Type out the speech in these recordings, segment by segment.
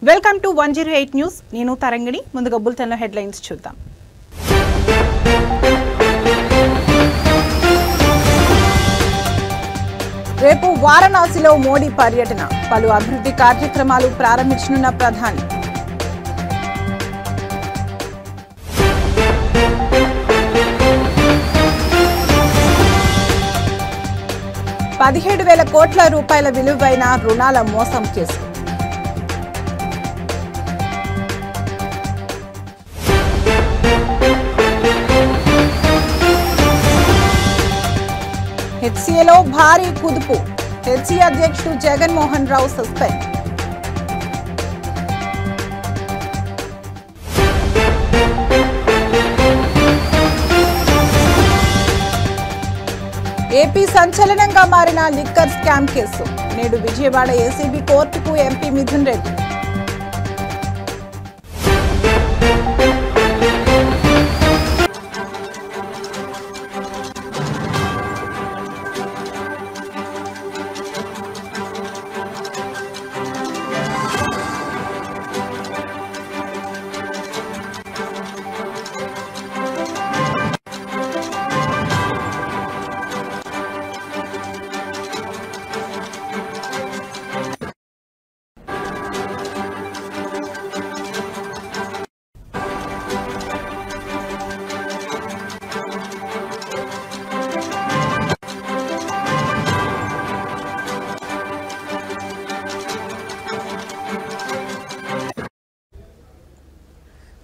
Welcome to 108 news. నేను తరంగిణి. ముందుగా బులెటిన్లో హెడ్లైన్స్ చూద్దాం. రేపు వారణాసిలో మోడీ పర్యటన, పలు అభివృద్ధి కార్యక్రమాలు ప్రారంభించనున్న ప్రధాని. ₹17,000 కోట్ల విలువైన రుణాల మోసం కేసు. హెచ్సీఏలో భారీ కుదుపు, హెచ్సీ అధ్యక్షుడు జగన్మోహన్ రావు సస్పెండ్. ఏపీ సంచలనంగా మారిన లిక్కర్ స్కామ్ కేసు. నేడు విజయవాడ ఏసీబీ కోర్టుకు MP Mithun Reddy.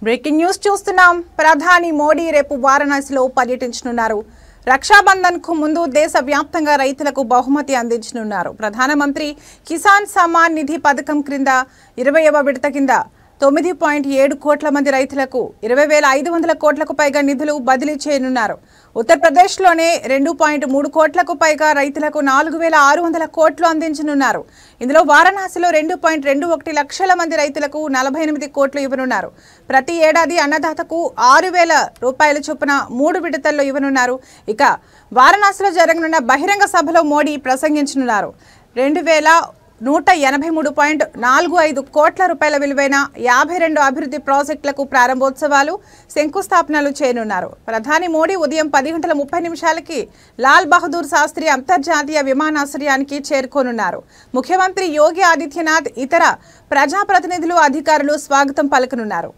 Breaking news చూస్తున్నాం. ప్రధాని మోడీ రేపు వారణాసిలో పర్యటించనున్నారు. రక్షాబంధన్ కు ముందు దేశవ్యాప్తంగా రైతులకు బహుమతి అందించనున్నారు. ప్రధానమంత్రి కిసాన్ సమ్మాన్ నిధి పథకం క్రింద 20వ విడత కింద 9.7 కోట్ల మంది రైతులకు 20,500 కోట్లకు పైగా నిధులు బదిలీ చేయనున్నారు. ఉత్తరప్రదేశ్లోనే 2.3 కోట్లకు పైగా రైతులకు 4,600 కోట్లు అందించనున్నారు. ఇందులో వారణాసిలో 2.21 లక్షల మంది రైతులకు 48 కోట్లు ఇవ్వనున్నారు. ప్రతి ఏడాది అన్నదాతకు ₹6,000 చొప్పున 3 విడతల్లో ఇవ్వనున్నారు. ఇక వారణాసిలో జరగనున్న బహిరంగ సభలో మోడీ ప్రసంగించనున్నారు. 2,183.45 కోట్ల విలువైన 52 అభివృద్ధి ప్రాజెక్టులకు ప్రారంభోత్సవాలు, శంకుస్థాపనలు చేయనున్నారు. ప్రధాని మోడీ ఉదయం 10:30 లాల్ బహదూర్ శాస్త్రి అంతర్జాతీయ విమానాశ్రయానికి చేరుకోనున్నారు. ముఖ్యమంత్రి యోగి ఆదిత్యనాథ్, ఇతర ప్రజాప్రతినిధులు, అధికారులు స్వాగతం పలకనున్నారు.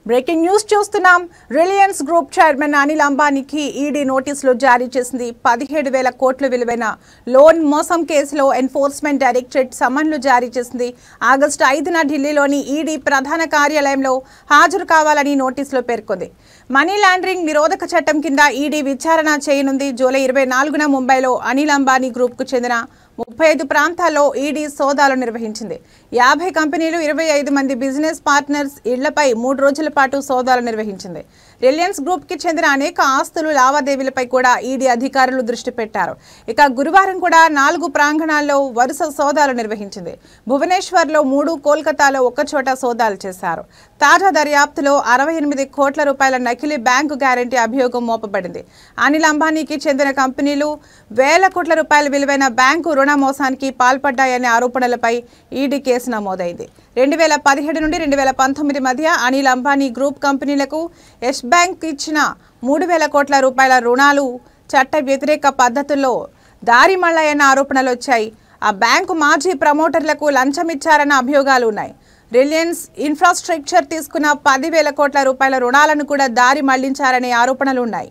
బ్రేకింగ్ న్యూస్ చూస్తున్నాం. రిలయన్స్ గ్రూప్ చైర్మన్ అనిల్ అంబానీకి ఈడీ నోటీసులు జారీ చేసింది. 17,000 కోట్ల విలువైన లోన్ మోసం కేసులో ఎన్ఫోర్స్మెంట్ డైరెక్టరేట్ సమన్లు జారీ చేసింది. ఆగస్టు 5న ఢిల్లీలోని ఈడీ ప్రధాన కార్యాలయంలో హాజరు కావాలని నోటీసులో పేర్కొంది. మనీ లాండరింగ్ నిరోధక చట్టం కింద ఈడీ విచారణ చేయనుంది. జూలై 24న ముంబైలో అనిల్ అంబానీ గ్రూప్ కు చెందిన 35 ప్రాంతాల్లో ఈడీ సోదాలు నిర్వహించింది. 50 కంపెనీలు, 25 మంది బిజినెస్ పార్ట్నర్స్ ఇళ్లపై 3 రోజుల పాటు సోదాలు నిర్వహించింది. రిలయన్స్ గ్రూప్ కి చెందిన అనేక ఆస్తులు, లావాదేవీలపై కూడా ఈడీ అధికారులు దృష్టి పెట్టారు. ఇక గురువారం కూడా 4 ప్రాంగణాల్లో వరుస సోదాలు నిర్వహించింది. భువనేశ్వర్లో 3, కోల్కతాలో ఒక్కచోట సోదాలు చేశారు. తాజా దర్యాప్తులో 68 కోట్ల రూపాయల నకిలీ బ్యాంకు గ్యారంటీ అభియోగం మోపబడింది. అనిల్ అంబానీకి చెందిన కంపెనీలు వేల కోట్ల రూపాయల విలువైన బ్యాంకు రుణ మోసానికి పాల్పడ్డాయనే ఆరోపణలపై ఈడీ కేసు నమోదైంది. 2017 నుండి 2019 మధ్య అనిల్ అంబానీ గ్రూప్ కంపెనీలకు యెస్ బ్యాంక్ ఇచ్చిన 3,000 కోట్ల రూపాయల రుణాలు చట్ట వ్యతిరేక పద్ధతుల్లో దారి మళ్లాయన్న ఆరోపణలు వచ్చాయి. ఆ బ్యాంకు మాజీ ప్రమోటర్లకు లంచమిచ్చారన్న అభియోగాలు ఉన్నాయి. రిలయన్స్ ఇన్ఫ్రాస్ట్రక్చర్ తీసుకున్న 10,000 కోట్ల రూపాయల రుణాలను కూడా దారి మళ్లించారనే ఆరోపణలు ఉన్నాయి.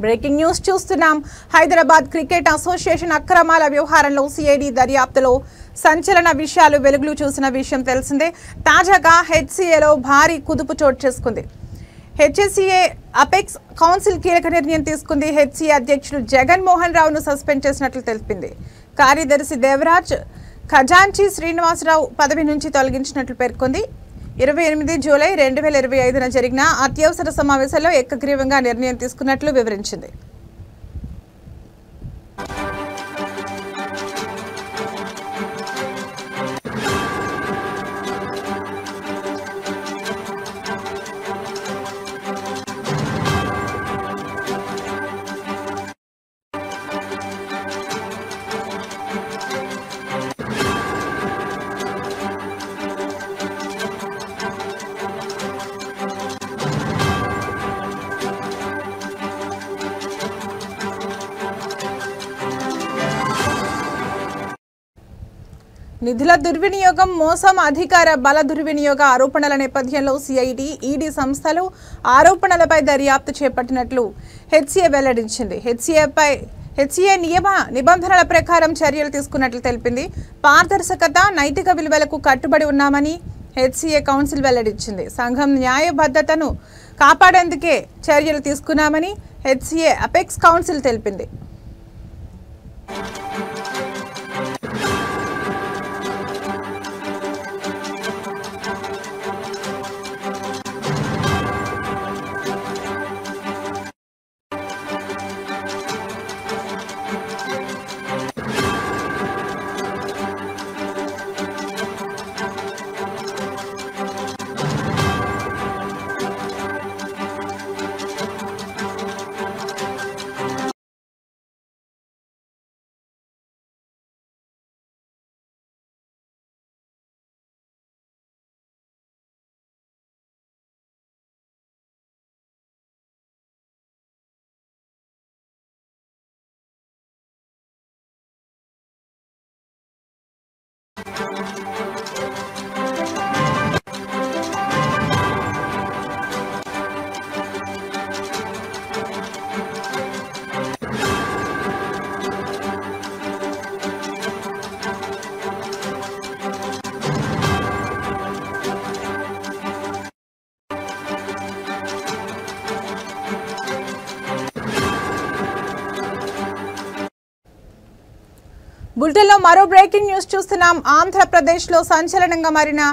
బ్రేకింగ్ న్యూస్ చూస్తున్నాం. హైదరాబాద్ క్రికెట్ అసోసియేషన్ అక్రమాల వ్యవహారంలో సిఐడి దర్యాప్తులో సంచలన విషయాలు వెలుగులు చూసిన విషయం తెలిసిందే. తాజాగా హెచ్సిఏలో భారీ కుదుపు చోటు చేసుకుంది. హెచ్సిఏ అపెక్స్ కౌన్సిల్ కీలక నిర్ణయం తీసుకుంది. హెచ్సిఏ అధ్యక్షుడు జగన్మోహన్ రావును సస్పెండ్ చేసినట్లు తెలిపింది. కార్యదర్శి దేవరాజ్, ఖజాంచి శ్రీనివాసరావు పదవి నుంచి తొలగించినట్లు పేర్కొంది. 28 జూలై 2025న జరిగిన అత్యవసర సమావేశంలో ఏకగ్రీవంగా నిర్ణయం తీసుకున్నట్లు వివరించింది. నిధుల దుర్వినియోగం, మోసం, అధికార బల దుర్వినియోగ ఆరోపణల నేపథ్యంలో సిఐడి, ఈడీ సంస్థలు ఆరోపణలపై దర్యాప్తు చేపట్టినట్లు హెచ్సిఏ వెల్లడించింది. హెచ్సిఏ నియమ నిబంధనల ప్రకారం చర్యలు తీసుకున్నట్లు తెలిపింది. పారదర్శకత, నైతిక విలువలకు కట్టుబడి ఉన్నామని హెచ్సిఏ కౌన్సిల్ వెల్లడించింది. సంఘం న్యాయబద్ధతను కాపాడేందుకే చర్యలు తీసుకున్నామని హెచ్సిఏ అపెక్స్ కౌన్సిల్ తెలిపింది. బులెటిన్లో మరో బ్రేకింగ్ న్యూస్ చూస్తున్నాం. ఆంధ్రప్రదేశ్లో సంచలనంగా మారిన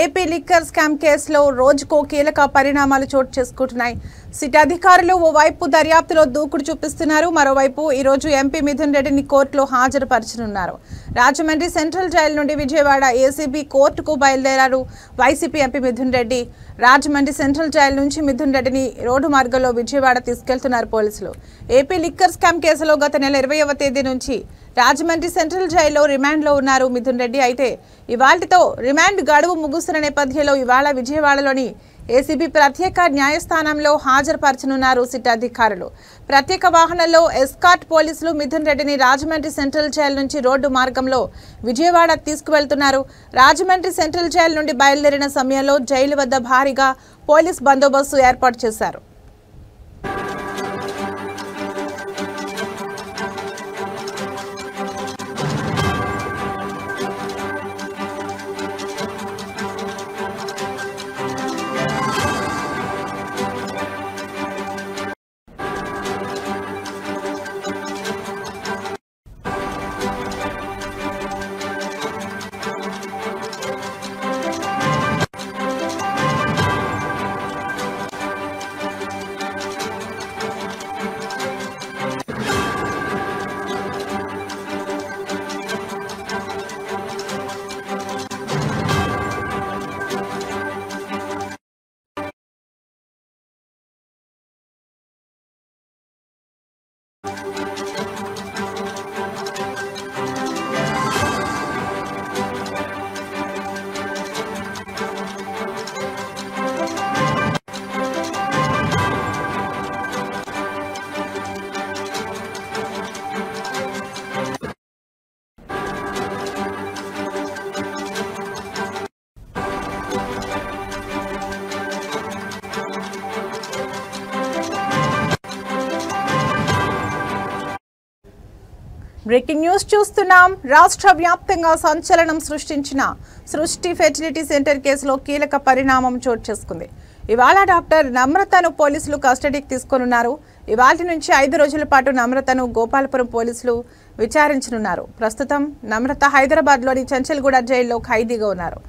ఏపీ లిక్కర్ స్కామ్ కేసులో రోజుకో కీలక పరిణామాలు చోటు చేసుకుంటున్నాయి. సిట్ అధికారులు ఓవైపు దర్యాప్తులో దూకుడు చూపిస్తున్నారు. మరోవైపు ఈరోజు ఎంపీ మిథున్ రెడ్డిని కోర్టులో హాజరుపరచనున్నారు. రాజమండ్రి సెంట్రల్ జైలు నుండి విజయవాడ ఏసీబీ కోర్టుకు బయలుదేరారు YCP MP Mithun Reddy. Rajahmundry central jail నుంచి మిథున్ రెడ్డిని రోడ్డు మార్గంలో విజయవాడ తీసుకెళ్తున్నారు పోలీసులు. ఏపీ లిక్కర్ స్కామ్ కేసులో గత నెల 20వ తేదీ నుంచి రాజమండ్రి సెంట్రల్ జైల్లో రిమాండ్లో ఉన్నారు మిథున్ రెడ్డి. అయితే ఇవాళ్టితో రిమాండ్ గడువు ముగుస్తున్న నేపథ్యంలో ఇవాళ విజయవాడలోని ఏసీబీ ప్రత్యేక న్యాయస్థానంలో హాజరుపరచనున్నారు సిట్ అధికారులు. ప్రత్యేక వాహనంలో ఎస్కార్ట్ పోలీసులు మిథున్ రెడ్డిని రాజమండ్రి సెంట్రల్ జైలు నుంచి రోడ్డు మార్గంలో విజయవాడ తీసుకువెళ్తున్నారు. రాజమండ్రి సెంట్రల్ జైలు నుండి బయలుదేరిన సమయంలో జైలు వద్ద భారీగా పోలీస్ బందోబస్తు ఏర్పాటు చేశారు. బ్రేకింగ్ న్యూస్ చూస్తున్నాం. రాష్ట్ర వ్యాప్తంగా సంచలనం సృష్టించిన సృష్టి ఫెర్టిలిటీ సెంటర్ కేసులో కీలక పరిణామం చోటు చేసుకుంది. ఇవాళ డాక్టర్ నమ్రతను పోలీసులు కస్టడీకి తీసుకొనున్నారు. ఇవాళ నుంచి 5 రోజుల పాటు నమ్రతను గోపాలపురం పోలీసులు విచారించనున్నారు. ప్రస్తుతం నమ్రత హైదరాబాద్లోని చంచల్గూడ జైల్లో ఖైదీగా ఉన్నారు.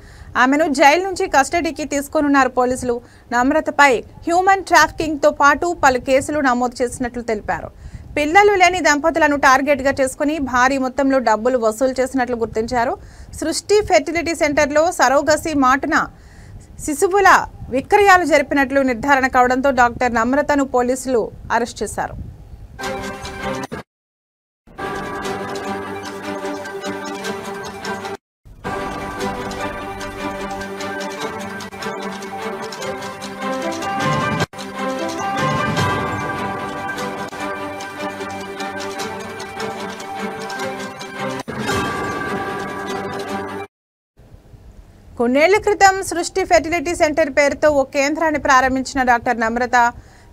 ఆమెను జైలు నుంచి కస్టడీకి తీసుకొనున్నారు పోలీసులు. నమ్రతపై హ్యూమన్ ట్రాఫికింగ్తో పాటు పలు కేసులు నమోదు చేసినట్లు తెలిపారు. పిల్లలు లేని దంపతులను టార్గెట్గా చేసుకుని భారీ మొత్తంలో డబ్బులు వసూలు చేసినట్లు గుర్తించారు. సృష్టి ఫెర్టిలిటీ సెంటర్లో సరోగసి మాటున శిశువుల విక్రయాలు జరిపినట్లు నిర్ధారణ కావడంతో డాక్టర్ నమ్రతను పోలీసులు అరెస్ట్ చేశారు. కొన్నేళ్ల క్రితం సృష్టి ఫెర్టిలిటీ సెంటర్ పేరుతో ఓ కేంద్రాన్ని ప్రారంభించిన డాక్టర్ నమ్రత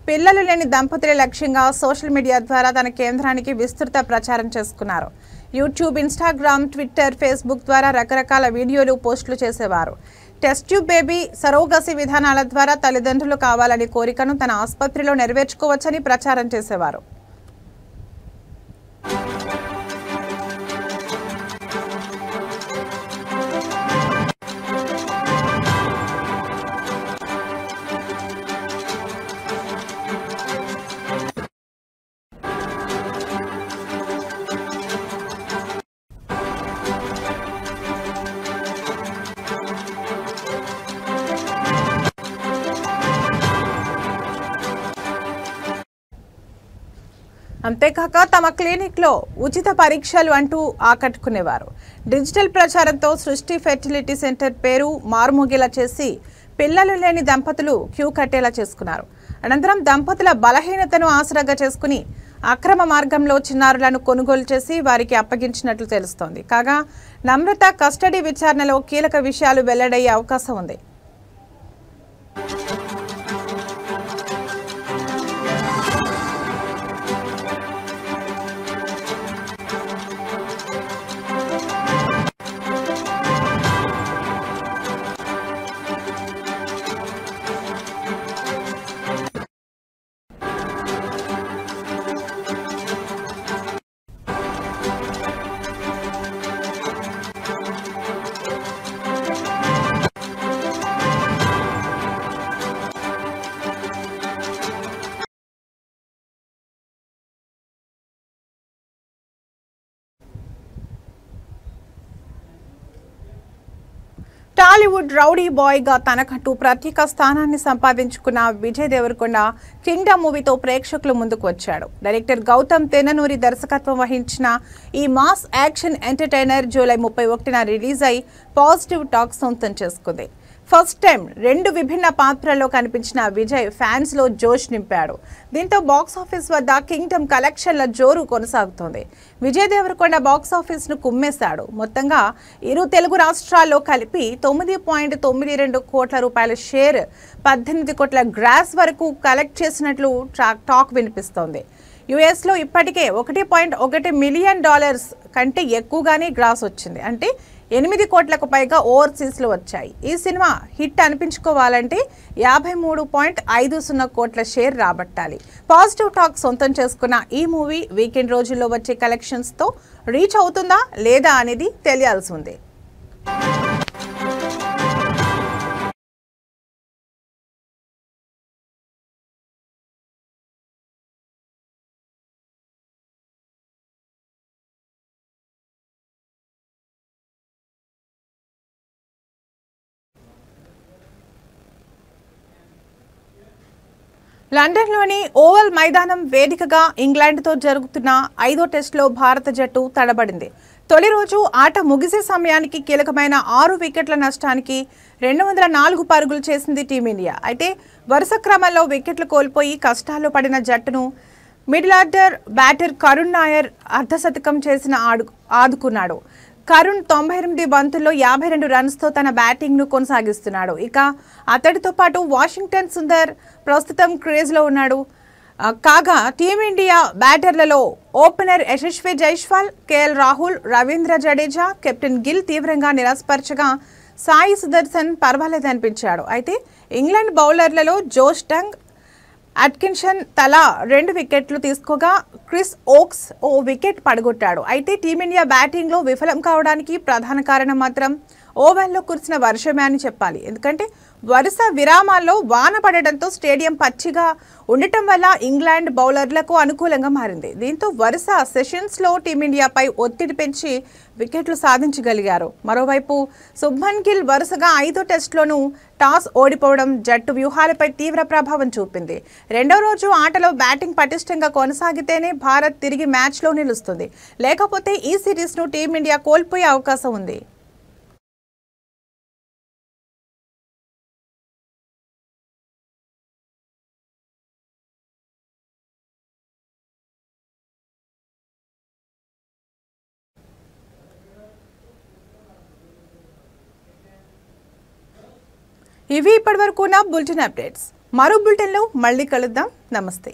పిల్లలు లేని దంపతుల లక్ష్యంగా సోషల్ మీడియా ద్వారా తన కేంద్రానికి విస్తృత ప్రచారం చేసుకున్నారు. యూట్యూబ్, ఇన్స్టాగ్రామ్, ట్విట్టర్, ఫేస్బుక్ ద్వారా రకరకాల వీడియోలు, పోస్టులు చేసేవారు. టెస్ట్ ట్యూబ్ బేబీ, సరోగసి విధానాల ద్వారా తల్లిదండ్రులు కావాలనే కోరికను తన ఆసుపత్రిలో నెరవేర్చుకోవచ్చని ప్రచారం చేసేవారు. అంతేకాక తమ క్లినిక్లో ఉచిత పరీక్షలు అంటూ ఆకట్టుకునేవారు. డిజిటల్ ప్రచారంతో సృష్టి ఫెర్టిలిటీ సెంటర్ పేరు మారుమోగేలా చేసి పిల్లలు లేని దంపతులు క్యూ కట్టేలా చేసుకున్నారు. అనంతరం దంపతుల బలహీనతను ఆసరాగా చేసుకుని అక్రమ మార్గంలో చిన్నారులను కొనుగోలు చేసి వారికి అప్పగించినట్లు తెలుస్తోంది. కాగా నమ్రత కస్టడీ విచారణలో కీలక విషయాలు వెల్లడయ్యే అవకాశం ఉంది. టాలీవుడ్ రౌడీ బాయ్ గా తనకంటూ ప్రత్యేక స్థానాన్ని సంపాదించుకున్న విజయ్ దేవరకొండ కింగ్డమ్ మూవీతో ప్రేక్షకుల ముందుకు వచ్చాడు. డైరెక్టర్ గౌతమ్ తెన్ననూరి దర్శకత్వం వహించిన ఈ మాస్ యాక్షన్ ఎంటర్టైనర్ జూలై 31న రిలీజ్ అయి పాజిటివ్ టాక్ సొంతం చేసుకుంది. ఫస్ట్ టైం 2 విభిన్న పాత్రల్లో కనిపించిన విజయ్ ఫ్యాన్స్ లో జోష్ నింపాడు. దీంతో బాక్సాఫీస్ వద్ద కింగ్డమ్ కలెక్షన్ల జోరు కొనసాగుతోంది. విజయ్ దేవరకొండ బాక్సాఫీస్ ను కుమ్మేశాడు. మొత్తంగా ఇరు తెలుగు రాష్ట్రాల్లో కలిపి 9.92 కోట్ల రూపాయల షేర్, 18 కోట్ల గ్రాస్ వరకు కలెక్ట్ చేసినట్లు టాక్ వినిపిస్తోంది. యుఎస్ లో ఇప్పటికే $1.1 మిలియన్ కంటే ఎక్కువగానే గ్రాస్ వచ్చింది. అంటే 8 కోట్లకు పైగా ఓవర్సీస్ లో వచ్చాయి. ఈ సినిమా హిట్ అనిపించుకోవాలంటే 53.50 కోట్ల షేర్ రాబట్టాలి. పాజిటివ్ టాక్ సొంతం చేసుకున్న ఈ మూవీ వీకెండ్ రోజుల్లో వచ్చే కలెక్షన్స్ తో రీచ్ అవుతుందా లేదా అనేది తెలియాల్సి ఉంది. లండన్లోని ఓవల్ మైదానం వేదికగా ఇంగ్లాండ్తో జరుగుతున్న 5వ టెస్టులో భారత జట్టు తడబడింది. తొలి రోజు ఆట ముగిసే సమయానికి కీలకమైన 6 వికెట్ల నష్టానికి 204 పరుగులు చేసింది టీమిండియా. అయితే వరుస క్రమంలో వికెట్లు కోల్పోయి కష్టాల్లో పడిన జట్టును middle order batter Karun Nair అర్ధశతకం చేసిన ఆదుకున్నాడు. కరుణ్ 98 బంతుల్లో 52 రన్స్తో తన బ్యాటింగ్ను కొనసాగిస్తున్నాడు. ఇక అతడితో పాటు వాషింగ్టన్ సుందర్ ప్రస్తుతం క్రేజ్లో ఉన్నాడు. కాగా టీమిండియా బ్యాటర్లలో opener Yashasvi Jaiswal, KL Rahul, Ravindra Jadeja, captain Gill తీవ్రంగా నిరాశపరచగా సాయి సుదర్శన్ పర్వాలేదనిపించాడు. అయితే ఇంగ్లాండ్ బౌలర్లలో జోష్ టంగ్, అట్కిన్సన్ తలా 2 వికెట్లు తీసుకోగా క్రిస్ ఓక్స్ ఓ వికెట్ పడగొట్టాడు. అయితే టీమిండియా బ్యాటింగ్లో విఫలం కావడానికి ప్రధాన కారణం మాత్రం ఓవెల్లో కురిసిన వర్షమే అని చెప్పాలి. ఎందుకంటే వరుస విరామాల్లో వాన పడడంతో స్టేడియం పచ్చిగా ఉండటం వల్ల ఇంగ్లాండ్ బౌలర్లకు అనుకూలంగా మారింది. దీంతో వరుస సెషన్స్లో టీమిండియాపై ఒత్తిడి పెంచి వికెట్లు సాధించగలిగారు. మరోవైపు శుభ్మన్ గిల్ వరుసగా 5వ టెస్టులోనూ టాస్ ఓడిపోవడం జట్టు వ్యూహాలపై తీవ్ర ప్రభావం చూపింది. 2వ రోజు ఆటలో బ్యాటింగ్ పటిష్టంగా కొనసాగితేనే భారత్ తిరిగి మ్యాచ్లో నిలుస్తుంది. లేకపోతే ఈ సిరీస్ను టీమిండియా కోల్పోయే అవకాశం ఉంది. ఇవి ఇప్పటివరకు ఉన్న బులెటిన్ అప్డేట్స్. మరో బులెటిన్లో మళ్ళీ కలుద్దాం. నమస్తే.